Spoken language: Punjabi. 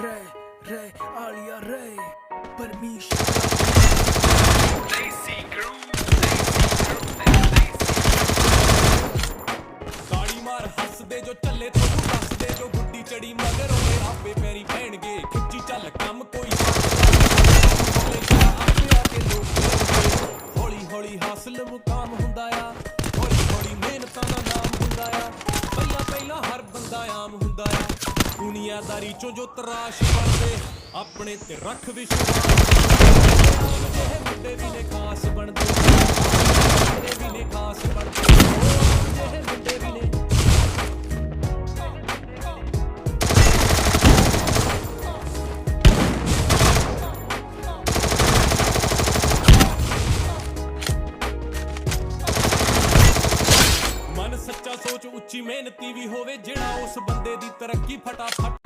Ray, Alia Ray, permission. Lazy crew, ਤਾੜੀ ਮਾਰ ਹੱਸਦੇ ਜੋ ਚੱਲੇ ਤੁਹਾਨੂੰ ਦੱਸਦੇ ਜੋ ਗੁੱਡੀ ਚੜੀ ਮਗਰ ਉਹਦੇ ਆਪੇ ਪੈਰੀ ਪੈਣਗੇ ਖਿੱਚੀ ਚੱਲ ਕੰਮ ਕੋਈ ਆਪੇ ਆ ਕੇ ਲੋਕ ਹੌਲੀ ਹੌਲੀ ਹਾਸਲ ਮੁਕਾਮ ਹੁੰਦਾ ਆ ਹੌਲੀ ਹੌਲੀ ਮਿਹਨਤਾਂ ਦਾ ਨਾਮ ਹੁੰਦਾ ਆ ਪਹਿਲਾਂ ਪਹਿਲਾਂ ਹਰ ਬੰਦਾ ਆਮ ਹੁੰਦਾ ਆ ਦੁਨੀਆਦਾਰੀ ਚੋਂ ਜੋ ਤਰਾਸ਼ ਬਣਦੇ ਆਪਣੇ ਤੇ ਰੱਖ ਵਿਸ਼ਵਾਸ ਜਿਹੇ ਮੁੰਡੇ ਵੀ ਨੇ ਖਾਸ ਬਣਦੇ ਮੁੰਡੇ ਵੀ ਨੇ ਖਾਸ ਬਣਦੇ ਜਿਹੇ ਮੁੰਡੇ ਵੀ ਨੇ ਮਨ ਸੱਚਾ ਸੋਚ ਉੱਚੀ ਮਿਹਨਤੀ ਵੀ ਹੋਵੇ ਜਿਹੜਾ ਉਸ ਬੰਦੇ ਦੀ ਤਰੱਕੀ ਫਟਾਫਟ